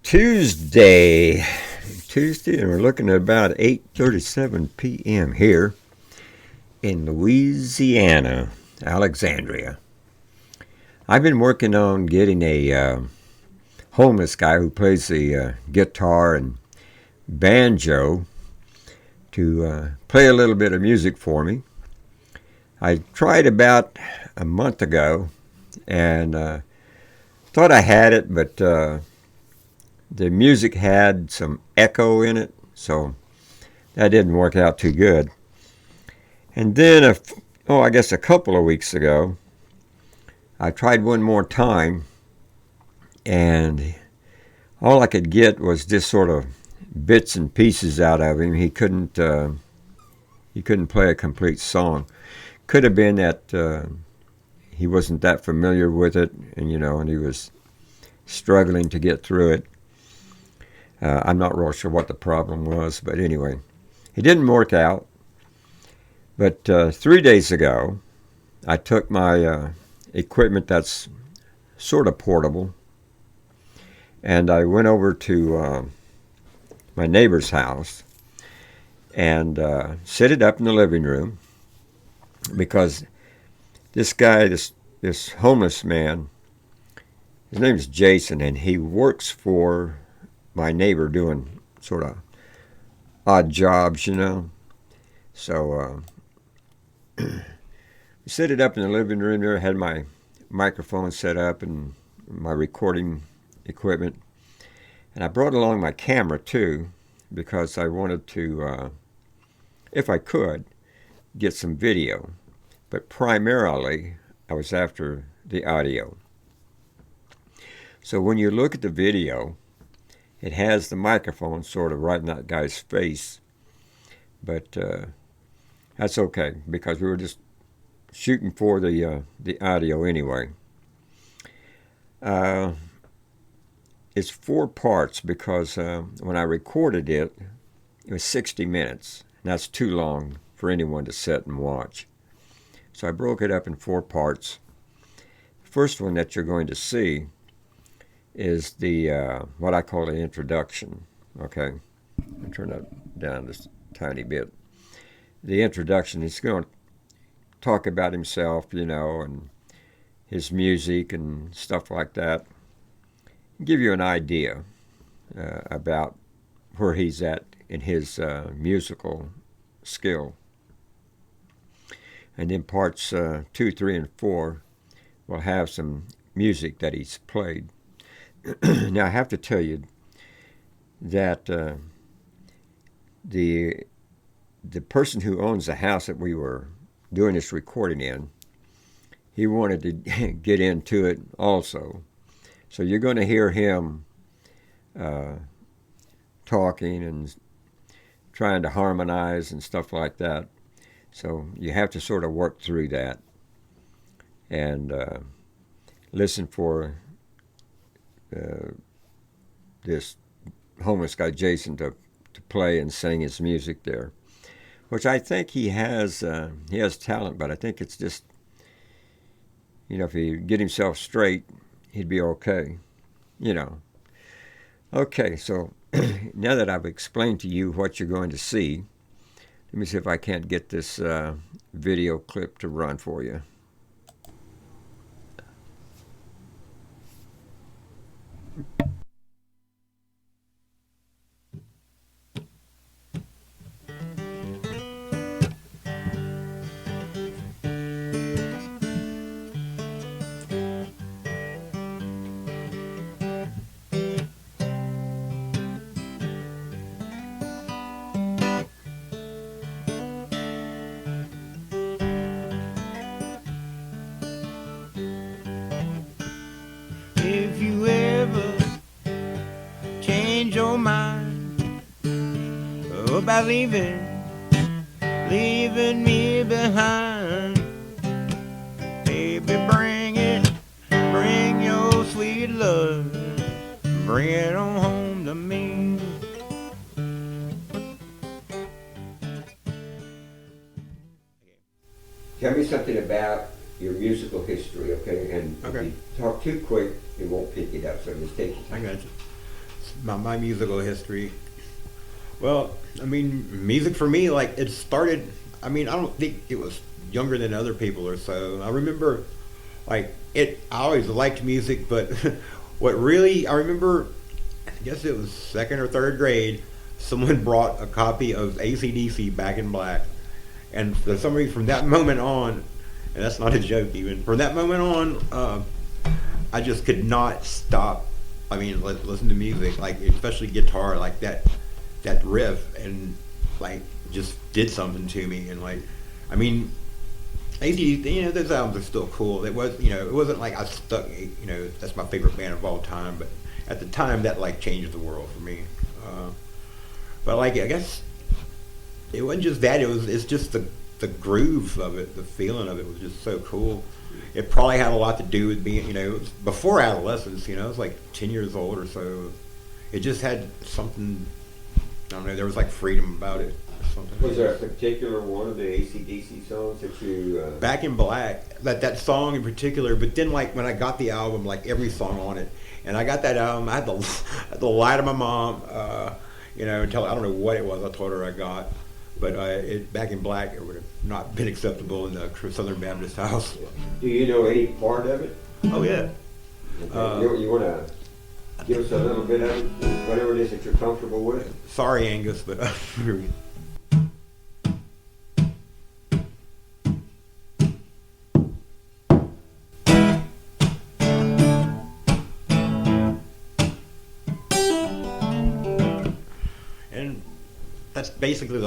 Tuesday, and we're looking at about 8:37 p.m. here in Louisiana, Alexandria. I've been working on getting a homeless guy who plays the guitar and banjo to play a little bit of music for me. I tried about a month ago and thought I had it, but the music had some echo in it, so that didn't work out too good. And then, I guess a couple of weeks ago, I tried one more time, and all I could get was just sort of bits and pieces out of him. He couldn't play a complete song. Could have been that he wasn't that familiar with it, and he was struggling to get through it. I'm not real sure what the problem was, but anyway, it didn't work out. But 3 days ago, I took my equipment that's sort of portable, and I went over to my neighbor's house and set it up in the living room because this guy, this homeless man, his name is Jason, and he works for my neighbor doing sort of odd jobs, So we set it up in the living room there, had my microphone set up and my recording equipment. And I brought along my camera too because I wanted to, if I could, get some video. But primarily, I was after the audio. So when you look at the video, it has the microphone sort of right in that guy's face, but that's okay because we were just shooting for the audio anyway. It's 4 parts because when I recorded it, it was 60 minutes, and that's too long for anyone to sit and watch. So I broke it up in 4 parts. The first one that you're going to see is the what I call the introduction. Okay, I'll turn that down just a tiny bit. The introduction is going to talk about himself, and his music and stuff like that. Give you an idea about where he's at in his musical skill. And then parts 2, 3, and 4 will have some music that he's played. Now, I have to tell you that the person who owns the house that we were doing this recording in, he wanted to get into it also. So you're going to hear him talking and trying to harmonize and stuff like that. So you have to sort of work through that and listen for this homeless guy Jason to play and sing his music there, which I think he has talent, but I think it's just if he get himself straight, he'd be okay. Okay, so now that I've explained to you what you're going to see, let me see if I can't get this video clip to run for you. If you ever change your mind about leaving me behind, baby, bring your sweet love, bring it on home to me. Tell me something about your musical history, okay? And Okay. if you talk too quick, it won't pick it up, so just take your I time. got you. my musical history. Well, I mean, music for me, like it started. I mean, I don't think it was younger than other people or so. I remember, like it. I always liked music, but what really I remember, I guess it was second or third grade. Someone brought a copy of AC/DC Back in Black, and for some reason, from that moment on, and that's not a joke even. From that moment on, I just could not stop. I mean, listen to music, like especially guitar, like that riff, and like just did something to me. And like, I mean, AC, you know, those albums are still cool. It was, you know, it wasn't like I stuck, you know, that's my favorite band of all time. But at the time, that like changed the world for me. But like, I guess it wasn't just that. It's just the groove of it, the feeling of it was just so cool. It probably had a lot to do with being, you know, it was before adolescence. You know, I was like 10 years old or so. It just had something. I don't know. There was like freedom about it. Or something. Was there a particular one of the AC/DC songs that you? Back in Black, that song in particular. But then, like when I got the album, like every song on it, and I got that album, I had to lie to my mom. You know, until I don't know what it was. I told her I got. But Back in Black, it would have not been acceptable in the Southern Baptist house. Do you know any part of it? Oh yeah. Okay. You want to give us a little bit of it, whatever it is that you're comfortable with? Sorry, Angus, but and that's basically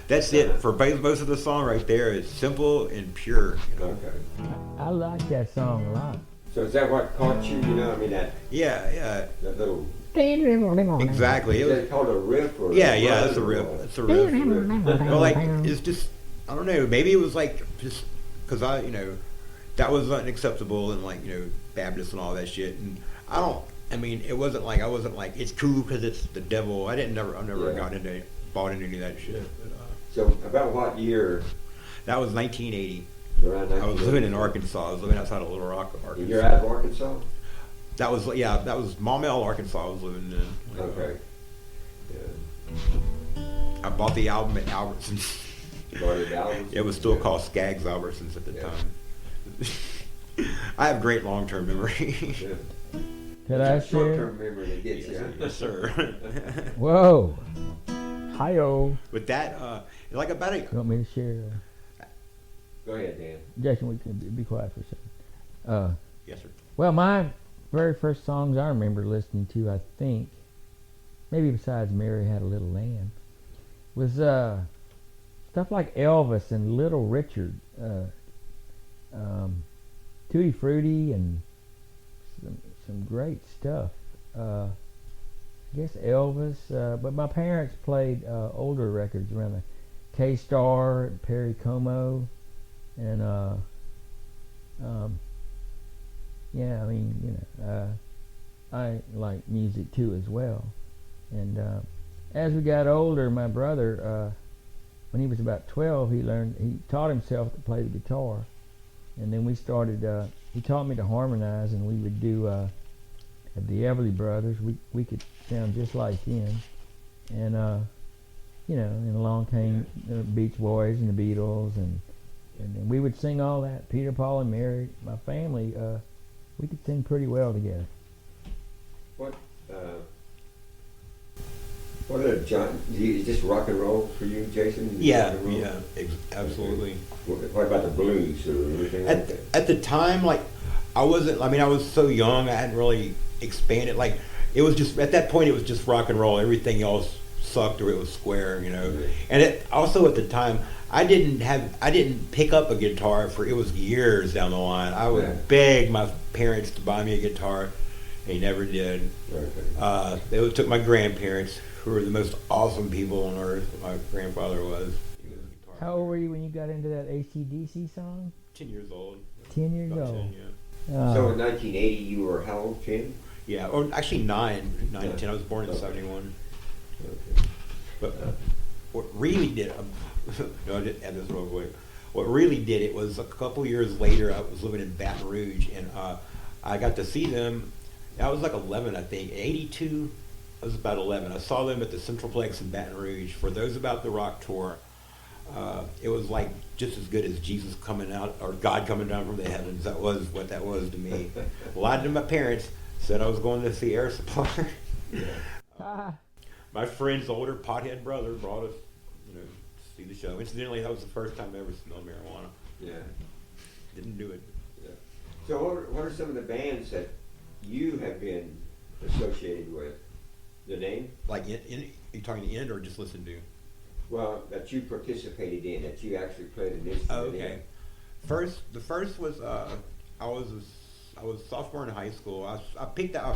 that's it for most of the song right there. It's simple and pure. You know? Okay. I like that song a lot. So is that what caught you? You know, I mean that Yeah. little. Exactly. Is that called a riff or? Yeah, that's a riff. That's a riff. Well, like it's just I don't know. Maybe it was like just because you know, that was unacceptable and like you know Baptist and all that shit. And I don't. I mean, it wasn't like I wasn't like it's cool because it's the devil. I never got into bought into any of that shit. But, So about what year? that was 1980. Around I was living in 1980? Arkansas. I was living outside of Little Rock, Arkansas. You're out of Arkansas. That was Maumelle, Arkansas. I was living in. Okay. Yeah. I bought the album at Albertsons. You bought it out? It was still called Skaggs Albertsons at the Yeah. time. I have great long-term memory. Yeah. Could I It's a share? short-term memory that gets you. Yes, sir. Whoa. Hi-yo. With that, like about You want me to share? Go ahead, Dan. Jason, we can be quiet for a second. yes, sir. Well, my very first songs I remember listening to, I think, maybe besides Mary Had a Little Lamb, was stuff like Elvis and Little Richard, Tutti Frutti, and some great stuff. I guess Elvis, but my parents played older records around the K-Star, Perry Como, and yeah, I mean, you know, I like music too as well. And as we got older, my brother, when he was about 12, he taught himself to play the guitar, and then we started. He taught me to harmonize, and we would do the Everly Brothers. We could sound just like them, and you know, and along came the Beach Boys and the Beatles, and we would sing all that. Peter, Paul, and Mary. My family, we could sing pretty well together. What are John? Is this rock and roll for you, Jason? Yeah, Rock and roll? yeah, absolutely. What about the blues or anything like that? At the time, like, I wasn't, I mean, I was so young, I hadn't really expanded. Like, it was just, at that point, it was just rock and roll. Everything else sucked or it was square, you know. Mhm. And it also at the time, I didn't pick up a guitar for, it was years down the line. I would Yeah. beg my parents to buy me a guitar. They never did. Okay. They took my grandparents, who were the most awesome people on earth. My grandfather was. He was a guitar How old were you when you got into that AC/DC song? 10 years old. 10 years About old. 10, yeah. Oh. So in 1980, you were how old, 10? Yeah, or actually 9, Yeah. 10. I was born in Okay. 71. Okay. But what really did, no, I didn't add this real quick. What really did it was a couple years later, I was living in Baton Rouge, and I got to see them. I was like 11, I think. 82, I was about 11. I saw them at the Centralplex in Baton Rouge. For those about the rock tour, it was like just as good as Jesus coming out or God coming down from the heavens. That was what that was to me. Lied to my parents. Said I was going to see Air Supply. My friend's older pothead brother brought us, to see the show. Incidentally, that was the first time I ever smelled marijuana. Yeah. Didn't do it. Yeah. So what are some of the bands that you have been associated with? The name? Like, are you talking in or just listen to? Well, that you participated in, that you actually played an instrument Okay. in. The first was I was sophomore in high school. I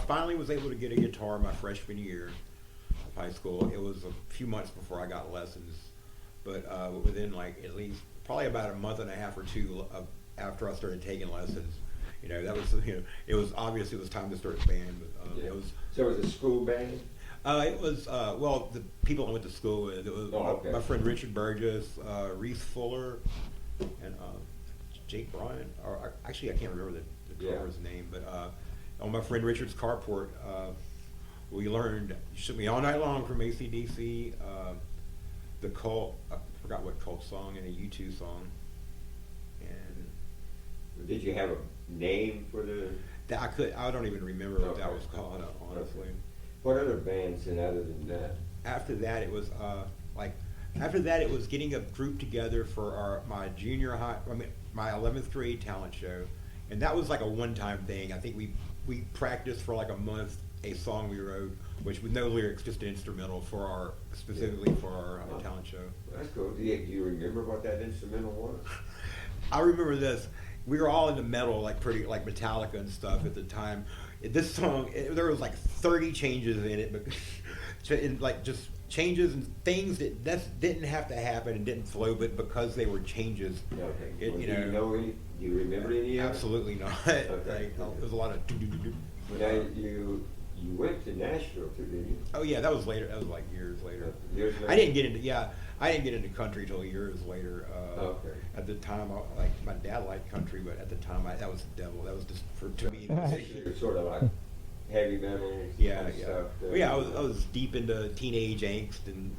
finally was able to get a guitar my freshman year of high school. It was a few months before I got lessons, but within like at least probably about a month and a half or two after I started taking lessons, that was it was obvious it was time to start a band. But Yeah. it was. So it was a school band? It was the people I went to school with. It was okay. my friend Richard Burgess, Reese Fuller, and Jake Bryan. Or actually, I can't remember the drummer's name, but on my friend Richard's carport, we learned shook me all night long from AC/DC, the Cult. I forgot what Cult song and a U2 song, and Did you have a name for the... I don't even remember what that was called, honestly. What other bands and other than that? After that, it was getting a group together for my junior high. My 11th grade talent show, and that was like a one-time thing. I think we practiced for like a month a song we wrote, which with no lyrics, just an instrumental specifically for our talent show. That's cool. Do you remember what that instrumental was? I remember this. We were all into metal, like Metallica and stuff at the time. This song, there was like 30 changes in it, but like just changes and things that didn't have to happen and didn't flow, but because they were changes. Okay. It, Do you remember any of it? Absolutely not. Okay. There was a lot of. Now you went to Nashville too, didn't you? Oh yeah, that was later. That was like years later. Years later? I didn't get into country till years later. Okay. At the time, my dad liked country, but at the time, that was the devil. That was just to me. You're sort of like heavy metal. Yeah. Stuff. Well, yeah, I was deep into teenage angst and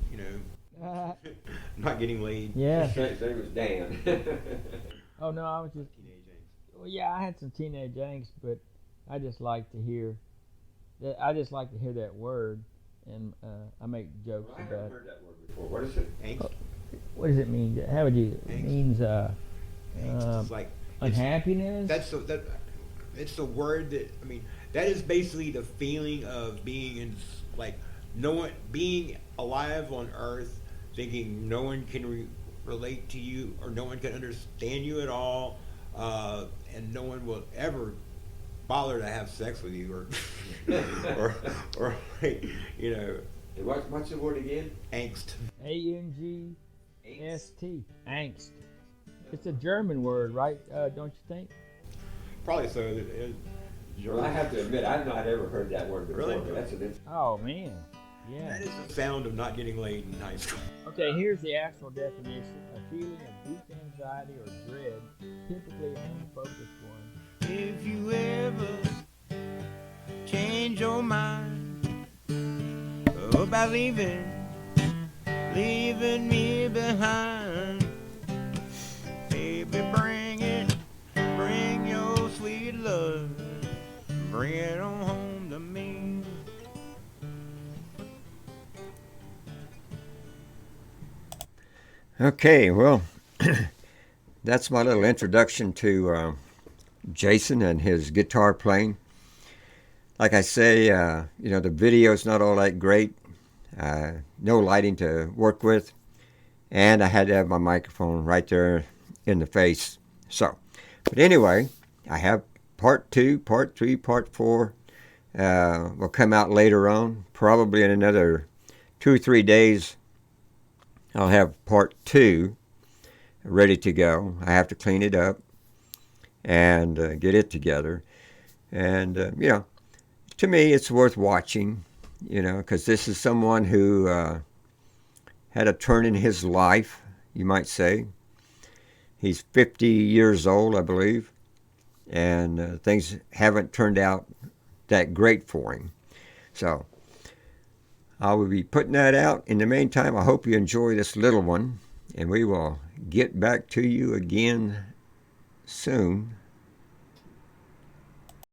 not getting laid. Yeah. His name was Dan. Oh no, I was just. Teenage angst. Well, yeah, I had some teenage angst, but I just like to hear that. I just like to hear that word, and I make jokes I about haven't it. heard that word before. What is it? Angst. What does it mean? How would you? It Angst. means Angst. It's like unhappiness. It's the word that is basically the feeling of being in like being alive on Earth, thinking no one can relate to you or no one can understand you at all, and no one will ever bother to have sex with you or like, What's the word again? angst. ANGST. Angst. It's a German word, right? Don't you think? Probably so. Well, I have to admit, I've not ever heard that word before. Really? But that's an Oh man. Yeah. That is the sound of not getting laid in high school. Okay, here's the actual definition: a feeling of deep anxiety or dread, typically an unfocused one. If you ever change your mind about leaving me behind, baby, bring your sweet love, bring it on home to me. Okay, well, that's my little introduction to Jason and his guitar playing. Like I say, the video's not all that great. No lighting to work with. And I had to have my microphone right there in the face. So, but anyway, I have part 2, part 3, part 4 will come out later on. Probably in another 2 or 3 days, I'll have part 2 ready to go. I have to clean it up and get it together. And, to me, it's worth watching, because this is someone who had a turn in his life, you might say. He's 50 years old, I believe, and things haven't turned out that great for him. So I will be putting that out. In the meantime, I hope you enjoy this little one, and we will get back to you again soon.